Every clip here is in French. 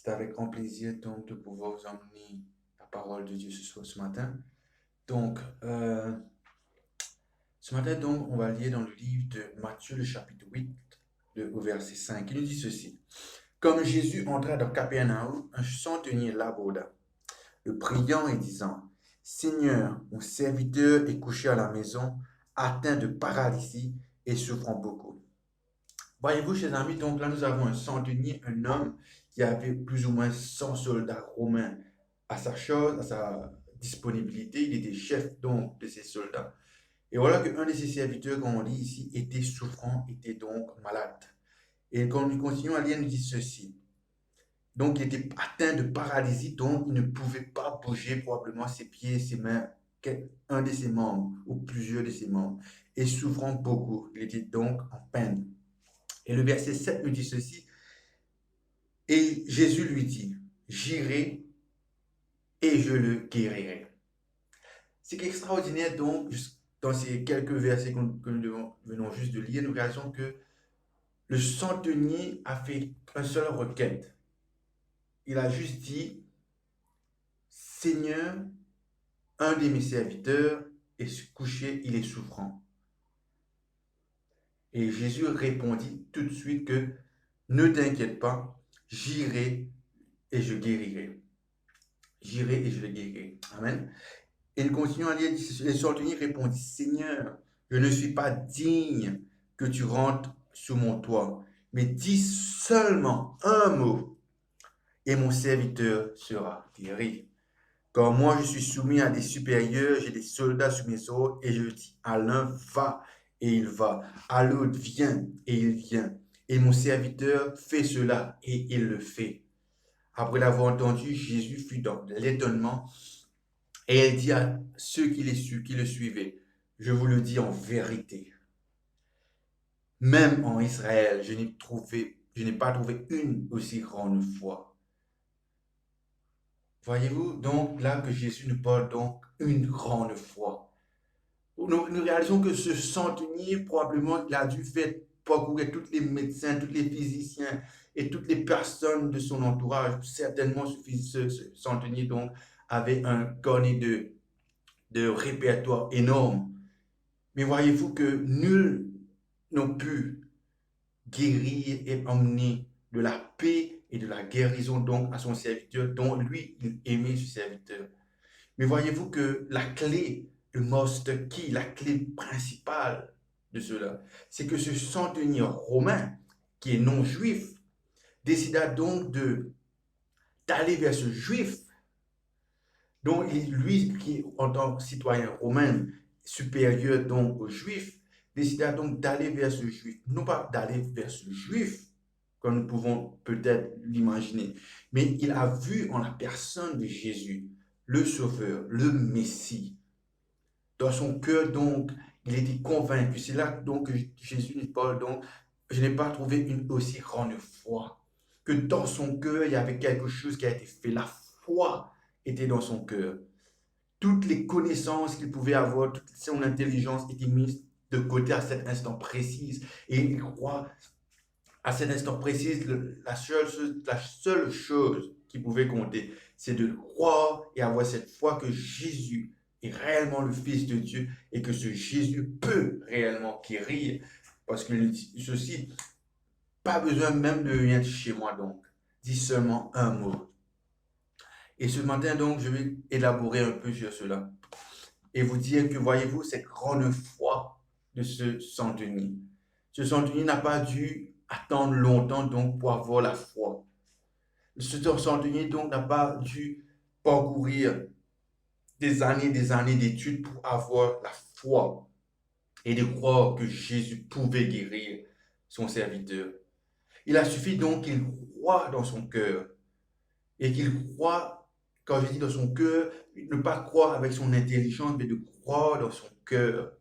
C'est avec grand plaisir donc de pouvoir vous emmener la parole de Dieu ce matin. Donc, ce matin, donc, on va lire dans le livre de Matthieu, le chapitre 8, au verset 5. Il nous dit ceci. Comme Jésus entra dans Capernaum, un centenier l'aborda, le priant et disant, Seigneur, mon serviteur est couché à la maison, atteint de paralysie et souffrant beaucoup. Voyez-vous, chers amis, donc là, nous avons un centenier, un homme qui avait plus ou moins 100 soldats romains à sa chose, à sa disponibilité. Il était chef donc de ces soldats. Et voilà qu'un de ses serviteurs, comme on lit ici, était souffrant, était donc malade. Et quand nous continuons à lire, il nous dit ceci. Donc, il était atteint de paralysie, donc il ne pouvait pas bouger probablement ses pieds, ses mains, un de ses membres ou plusieurs de ses membres. Et souffrant beaucoup, il était donc en peine. Et le verset 7 nous dit ceci. Et Jésus lui dit, j'irai et je le guérirai. C'est extraordinaire donc, dans ces quelques versets que nous venons juste de lire, nous réalisons que le centenier a fait une seule requête. Il a juste dit, Seigneur, un de mes serviteurs est couché, il est souffrant. Et Jésus répondit tout de suite que ne t'inquiète pas, j'irai et je guérirai. J'irai et je le guérirai. Amen. Et il continue à lire, le centenier répondit, Seigneur, je ne suis pas digne que tu rentres sous mon toit, mais dis seulement un mot et mon serviteur sera guéri. Car moi, je suis soumis à des supérieurs, j'ai des soldats sous mes ordres, et je dis à l'un, va, et il va. À l'autre, viens, et il vient. Et mon serviteur fait cela, et il le fait. Après l'avoir entendu, Jésus fut dans l'étonnement, et il dit à ceux qui le suivaient, je vous le dis en vérité, même en Israël, je n'ai pas trouvé une aussi grande foi. Voyez-vous donc là que Jésus nous parle donc une grande foi. Nous réalisons que ce centenier, probablement, il a dû faire parcourir tous les médecins, tous les physiciens et toutes les personnes de son entourage. Certainement, ce centenier donc avait un cornet de répertoire énorme. Mais voyez-vous que nul n'a pu guérir et emmener de la paix et de la guérison donc à son serviteur, dont lui, il aimait ce serviteur. Mais voyez-vous que la clé, le master key, la clé principale de cela, c'est que ce centenier romain, qui est non juif, décida donc d'aller vers ce juif. Donc, lui, qui en tant que citoyen romain supérieur donc aux juifs, décida donc d'aller vers ce juif. Non pas d'aller vers ce juif, comme nous pouvons peut-être l'imaginer, mais il a vu en la personne de Jésus le Sauveur, le Messie. Dans son cœur, donc, il était convaincu. C'est là donc que Jésus nous parle, donc, je n'ai pas trouvé une aussi grande foi. Que dans son cœur, il y avait quelque chose qui a été fait. La foi était dans son cœur. Toutes les connaissances qu'il pouvait avoir, toute son intelligence était mise de côté à cet instant précis. Et il croit à cet instant précis, la seule chose qui pouvait compter, c'est de croire et avoir cette foi que Jésus est réellement le Fils de Dieu et que ce Jésus peut réellement guérir. Parce que ceci, pas besoin même de venir chez moi donc. Dis seulement un mot. Et ce matin donc, je vais élaborer un peu sur cela et vous dire que voyez-vous cette grande foi de ce centenier. Ce centenier n'a pas dû attendre longtemps donc pour avoir la foi. Ce centenier donc n'a pas dû parcourir des années d'études pour avoir la foi et de croire que Jésus pouvait guérir son serviteur. Il a suffi donc qu'il croie dans son cœur et qu'il croit, quand je dis dans son cœur, ne pas croire avec son intelligence, mais de croire dans son cœur.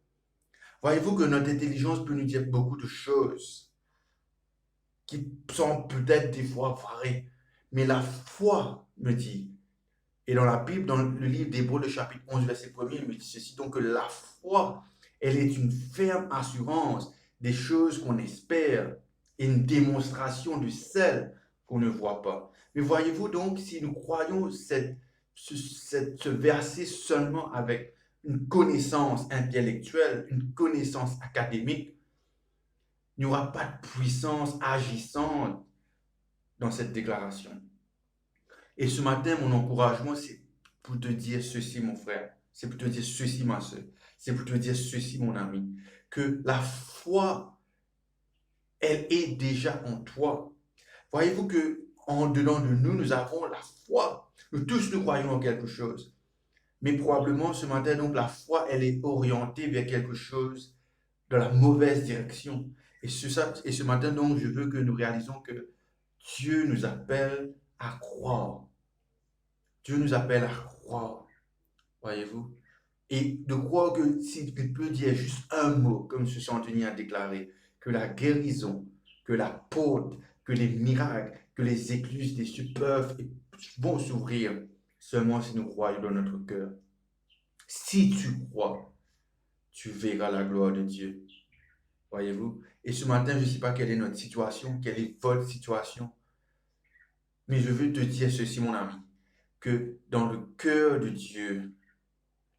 Voyez-vous que notre intelligence peut nous dire beaucoup de choses qui sont peut-être des fois vraies, mais la foi me dit, et dans la Bible, dans le livre d'Hébreux, le chapitre 11, verset 1er, il me dit ceci, donc que la foi, elle est une ferme assurance des choses qu'on espère et une démonstration de celles qu'on ne voit pas. Mais voyez-vous donc, si nous croyons ce verset seulement avec une connaissance intellectuelle, une connaissance académique, il n'y aura pas de puissance agissante dans cette déclaration. Et ce matin, mon encouragement, c'est pour te dire ceci, mon frère. C'est pour te dire ceci, ma soeur. C'est pour te dire ceci, mon ami. Que la foi, elle est déjà en toi. Voyez-vous que en dedans de nous, nous avons la foi. Nous tous, nous croyons en quelque chose. Mais probablement, ce matin, donc, la foi, elle est orientée vers quelque chose dans la mauvaise direction. Et ce matin, donc, je veux que nous réalisons que Dieu nous appelle à croire. Dieu nous appelle à croire, voyez-vous. Et de croire que s'il peut dire juste un mot, comme ce centenier a déclaré, que la guérison, que la porte, que les miracles, que les écluses des cieux peuvent et vont s'ouvrir seulement si nous croyons dans notre cœur. Si tu crois, tu verras la gloire de Dieu, voyez-vous. Et ce matin, je ne sais pas quelle est notre situation, quelle est votre situation, mais je veux te dire ceci, mon ami, que dans le cœur de Dieu,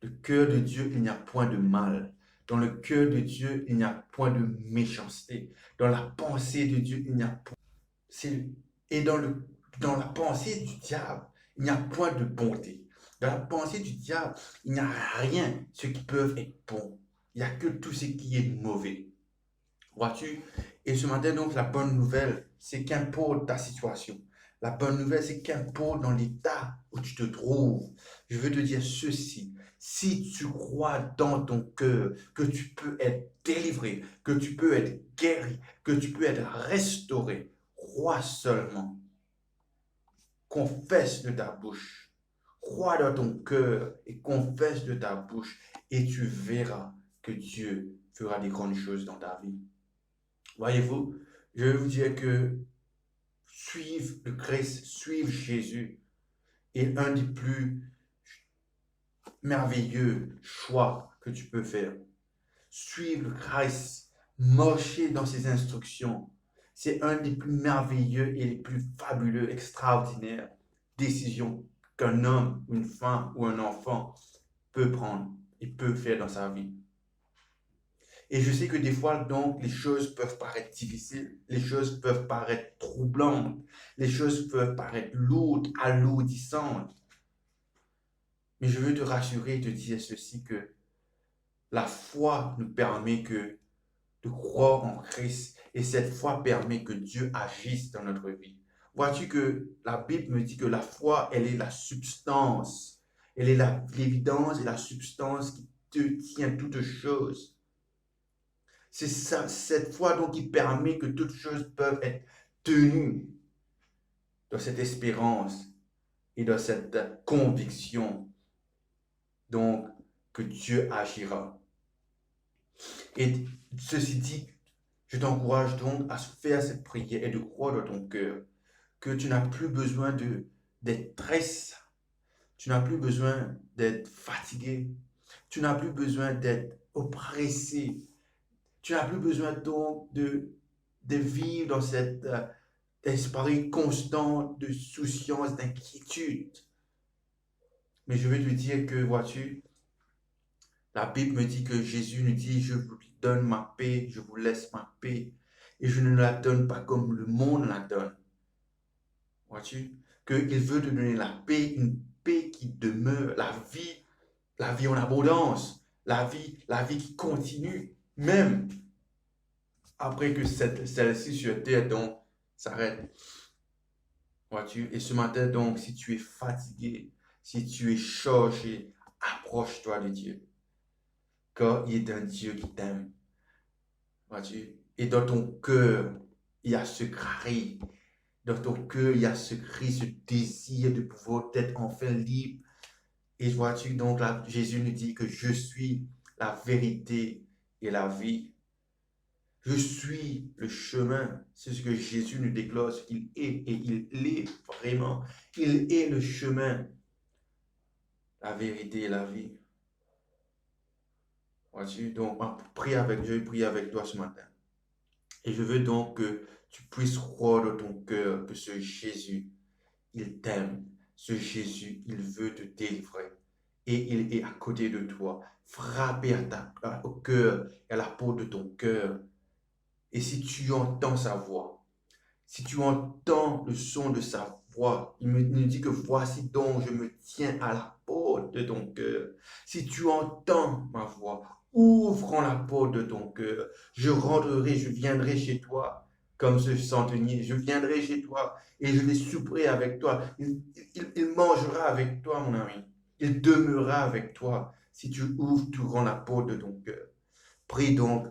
le cœur de Dieu, il n'y a point de mal. Dans le cœur de Dieu, il n'y a point de méchanceté. Dans la pensée de Dieu, il n'y a point. Et dans la pensée du diable, il n'y a point de bonté. Dans la pensée du diable, il n'y a rien, ce qui peut être bon. Il n'y a que tout ce qui est mauvais. Vois-tu? Et ce matin, donc, la bonne nouvelle, c'est qu'importe ta situation. La bonne nouvelle, c'est qu'importe dans l'état où tu te trouves, je veux te dire ceci. Si tu crois dans ton cœur que tu peux être délivré, que tu peux être guéri, que tu peux être restauré, crois seulement. Confesse de ta bouche. Crois dans ton cœur et confesse de ta bouche et tu verras que Dieu fera des grandes choses dans ta vie. Voyez-vous, je vais vous dire que suivre le Christ, suivre Jésus est un des plus merveilleux choix que tu peux faire. Suivre le Christ, marcher dans ses instructions, c'est un des plus merveilleux et les plus fabuleux, extraordinaires décisions qu'un homme, une femme ou un enfant peut prendre et peut faire dans sa vie. Et je sais que des fois, donc, les choses peuvent paraître difficiles, les choses peuvent paraître troublantes, les choses peuvent paraître lourdes, alourdissantes. Mais je veux te rassurer et te dire ceci, que la foi nous permet de croire en Christ et cette foi permet que Dieu agisse dans notre vie. Vois-tu que la Bible me dit que la foi, elle est la substance, elle est l'évidence et la substance qui te tient toutes choses. C'est ça, cette foi donc qui permet que toutes choses peuvent être tenues dans cette espérance et dans cette conviction, donc, que Dieu agira. Et ceci dit, je t'encourage donc à faire cette prière et de croire dans ton cœur que tu n'as plus besoin d'être triste, tu n'as plus besoin d'être fatigué, tu n'as plus besoin d'être oppressé, tu n'as plus besoin donc de vivre dans cet esprit constant de souciance, d'inquiétude. Mais je veux te dire que, vois-tu, la Bible me dit que Jésus nous dit, je vous donne ma paix, je vous laisse ma paix. Et je ne la donne pas comme le monde la donne. Vois-tu, qu'il veut te donner la paix, une paix qui demeure, la vie en abondance, la vie qui continue, même après que celle-ci sur terre donc s'arrête. Vois-tu? Et ce matin donc, si tu es fatigué, si tu es chargé, approche-toi de Dieu. Car il est un Dieu qui t'aime. Vois-tu? Et dans ton cœur, il y a ce cri. Dans ton cœur, il y a ce cri, ce désir de pouvoir être enfin libre. Et vois-tu, donc là, Jésus nous dit que je suis la vérité et la vie. Je suis le chemin. C'est ce que Jésus nous déclare, ce qu'il est. Et il est vraiment. Il est le chemin, la vérité et la vie. Vois-tu? Donc, je vais prier avec toi ce matin. Et je veux donc que tu puisses croire dans ton cœur que ce Jésus, il t'aime. Ce Jésus, il veut te délivrer. Et il est à côté de toi, frappé au cœur et à la peau de ton cœur. Et si tu entends sa voix, si tu entends le son de sa voix, il me dit que voici donc je me tiens à la porte de ton cœur. Si tu entends ma voix, ouvre la porte de ton cœur. Je rentrerai, je viendrai chez toi comme ce centenier. Je viendrai chez toi et je vais souper avec toi. Il mangera avec toi, mon ami. Il demeurera avec toi si tu ouvres, tu rends la porte de ton cœur. Prie donc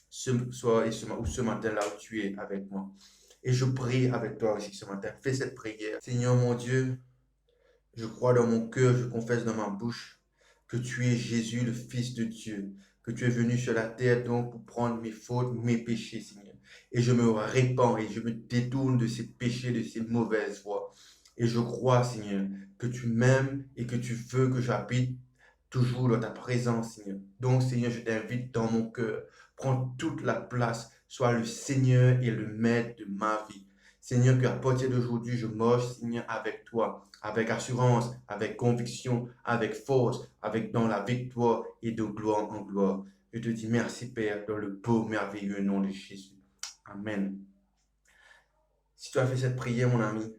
ce soir et ce matin-là où tu es avec moi. Et je prie avec toi aussi ce matin. Fais cette prière. Seigneur mon Dieu, je crois dans mon cœur, je confesse dans ma bouche que tu es Jésus, le Fils de Dieu, que tu es venu sur la terre donc pour prendre mes fautes, mes péchés, Seigneur. Et je me répands et je me détourne de ces péchés, de ces mauvaises voies. Et je crois, Seigneur, que tu m'aimes et que tu veux que j'habite toujours dans ta présence, Seigneur. Donc, Seigneur, je t'invite dans mon cœur. Prends toute la place. Sois le Seigneur et le Maître de ma vie. Seigneur, qu'à partir d'aujourd'hui, je marche, Seigneur, avec toi, avec assurance, avec conviction, avec force, avec dans la victoire et de gloire en gloire. Je te dis merci, Père, dans le beau, merveilleux nom de Jésus. Amen. Si tu as fait cette prière, mon ami,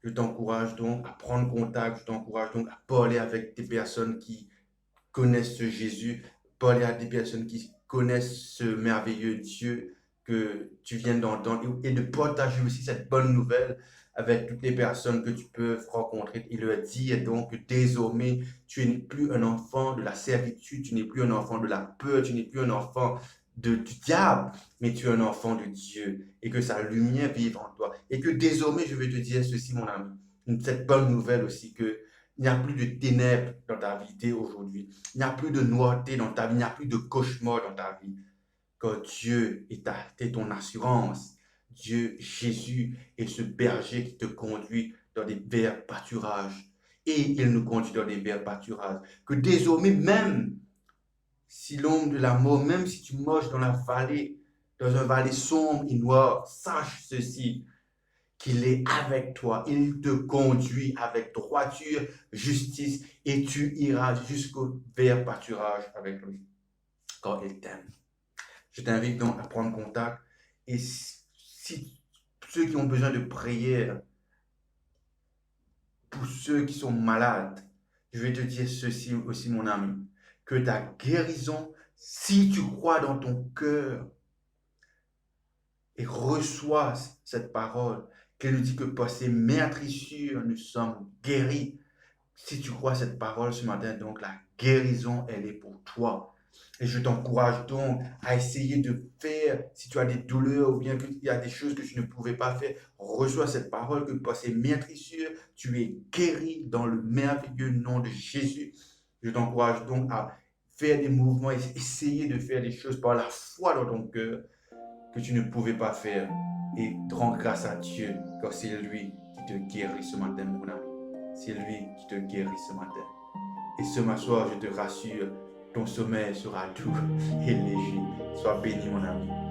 je t'encourage donc à prendre contact, je t'encourage donc à parler avec des personnes qui connaissent ce Jésus, parler à des personnes qui connaissent ce merveilleux Dieu que tu viens d'entendre et de partager aussi cette bonne nouvelle avec toutes les personnes que tu peux rencontrer et leur dire donc que désormais tu n'es plus un enfant de la servitude, tu n'es plus un enfant de la peur, tu n'es plus un enfant du diable, mais tu es un enfant de Dieu et que sa lumière vive en toi. Et que désormais, je vais te dire ceci, mon ami, cette bonne nouvelle aussi que il n'y a plus de ténèbres dans ta vie aujourd'hui. Il n'y a plus de noirté dans ta vie. Il n'y a plus de cauchemar dans ta vie. Car Dieu est ton assurance. Dieu, Jésus, est ce berger qui te conduit dans des verts pâturages. Et il nous conduit dans des verts pâturages. Que désormais, même si l'ombre de la mort, même si tu marches dans la vallée, dans un vallée sombre et noir, sache ceci, qu'il est avec toi. Il te conduit avec droiture, justice, et tu iras jusqu'au vert pâturage avec lui, quand il t'aime. Je t'invite donc à prendre contact. Et si ceux qui ont besoin de prière, pour ceux qui sont malades, je vais te dire ceci aussi, mon ami, que ta guérison, si tu crois dans ton cœur et reçois cette parole, qu'elle nous dit que par ses meurtrissures, nous sommes guéris. Si tu crois cette parole ce matin, donc la guérison, elle est pour toi. Et je t'encourage donc à essayer de faire, si tu as des douleurs ou bien qu'il y a des choses que tu ne pouvais pas faire, reçois cette parole que par ses meurtrissures, tu es guéri dans le merveilleux nom de Jésus. Je t'encourage donc à faire des mouvements, essayer de faire des choses par la foi dans ton cœur que tu ne pouvais pas faire et rends grâce à Dieu car c'est lui qui te guérit ce matin, mon ami. C'est lui qui te guérit ce matin. Et ce soir, je te rassure, ton sommeil sera doux et léger. Sois béni, mon ami.